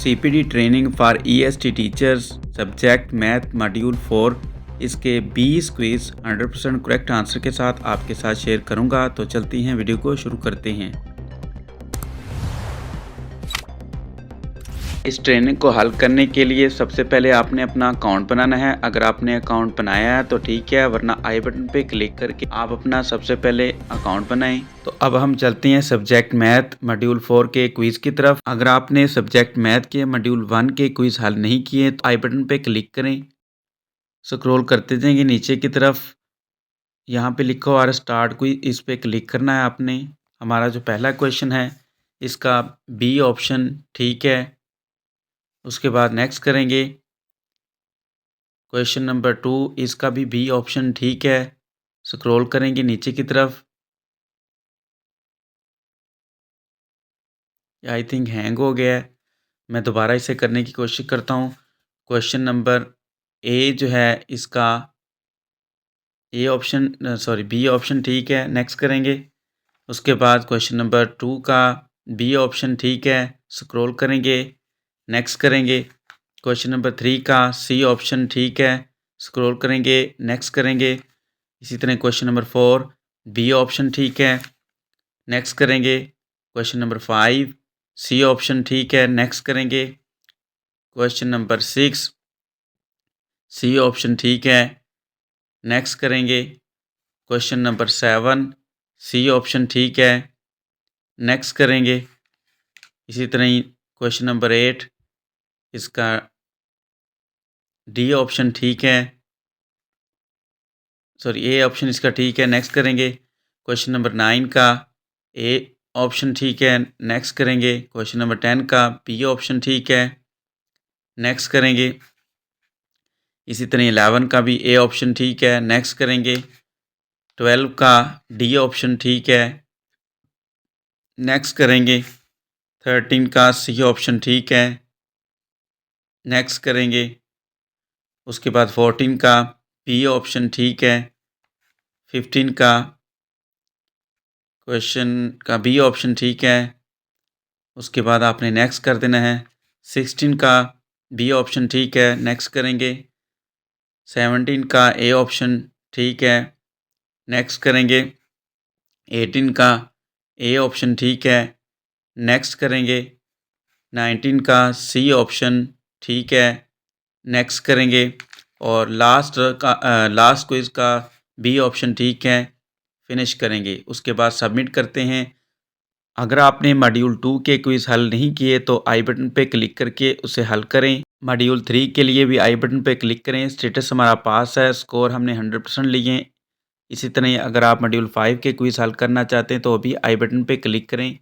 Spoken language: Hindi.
CPD training for EST teachers subject math module 4 इसके 20 क्विज़ 100% करेक्ट आंसर के साथ आपके साथ शेयर करूंगा। तो चलती हैं, वीडियो को शुरू करते हैं। इस ट्रेनिंग को हल करने के लिए सबसे पहले आपने अपना अकाउंट बनाना है। अगर आपने अकाउंट बनाया है तो ठीक है, वरना आई बटन पे क्लिक करके आप अपना सबसे पहले अकाउंट बनाएं। तो अब हम चलते हैं सब्जेक्ट मैथ मॉड्यूल 4 के क्विज़ की तरफ। अगर आपने सब्जेक्ट मैथ के मॉड्यूल 1 के क्विज़ हल नहीं किए तो आई बटन पे क्लिक करें, स्क्रॉल करते जाएंगे नीचे की तरफ। यहाँ पे लिखा हुआ स्टार्ट क्विज, इस पे क्लिक करना है आपने। हमारा जो पहला क्वेश्चन है इसका बी ऑप्शन ठीक है। उसके बाद नेक्स्ट करेंगे। क्वेश्चन नंबर 2 इसका भी बी ऑप्शन ठीक है। स्क्रॉल करेंगे नीचे की तरफ। आई थिंक हैंग हो गया है, मैं दोबारा इसे करने की कोशिश करता हूँ। क्वेश्चन नंबर ए जो है इसका बी ऑप्शन ठीक है। नेक्स्ट करेंगे। उसके बाद क्वेश्चन नंबर 2 का बी ऑप्शन ठीक है। स्क्रॉल करेंगे, नेक्स्ट करेंगे। क्वेश्चन नंबर 3 का सी ऑप्शन ठीक है। स्क्रॉल करेंगे, नेक्स्ट करेंगे। इसी तरह क्वेश्चन नंबर 4 बी ऑप्शन ठीक है। नेक्स्ट करेंगे। क्वेश्चन नंबर 5 सी ऑप्शन ठीक है। नेक्स्ट करेंगे। क्वेश्चन नंबर 6 सी ऑप्शन ठीक है। नेक्स्ट करेंगे। क्वेश्चन नंबर 7 सी ऑप्शन ठीक है। नेक्स्ट करेंगे। इसी तरह ही क्वेश्चन नंबर 8 इसका डी ऑप्शन ठीक है, ए ऑप्शन इसका ठीक है। नेक्स्ट करेंगे। क्वेश्चन नंबर 9 का ए ऑप्शन ठीक है। नेक्स्ट करेंगे। क्वेश्चन नंबर 10 का बी ऑप्शन ठीक है। नेक्स्ट करेंगे। इसी तरह 11 का भी ए ऑप्शन ठीक है। नेक्स्ट करेंगे। 12 का डी ऑप्शन ठीक है। नेक्स्ट करेंगे। 13 का सी ऑप्शन ठीक है। नेक्स्ट करेंगे। उसके बाद 14 का बी ऑप्शन ठीक है। 15 का क्वेश्चन का बी ऑप्शन ठीक है। उसके बाद आपने नेक्स्ट कर देना है। 16 का बी ऑप्शन ठीक है। नेक्स्ट करेंगे। 17 का ए ऑप्शन ठीक है। नेक्स्ट करेंगे। 18 का ए ऑप्शन ठीक है। नेक्स्ट करेंगे। 19 का सी ऑप्शन ठीक है। नेक्स्ट करेंगे। और लास्ट क्विज़ का बी ऑप्शन ठीक है। फिनिश करेंगे। उसके बाद सबमिट करते हैं। अगर आपने मॉड्यूल 2 के क्विज़ हल नहीं किए तो आई बटन पे क्लिक करके उसे हल करें। मॉड्यूल 3 के लिए भी आई बटन पे क्लिक करें। स्टेटस हमारा पास है, स्कोर हमने 100% लिए। इसी तरह अगर आप मॉड्यूल 5 के क्विज़ हल करना चाहते हैं तो अभी आई बटन पे क्लिक करें।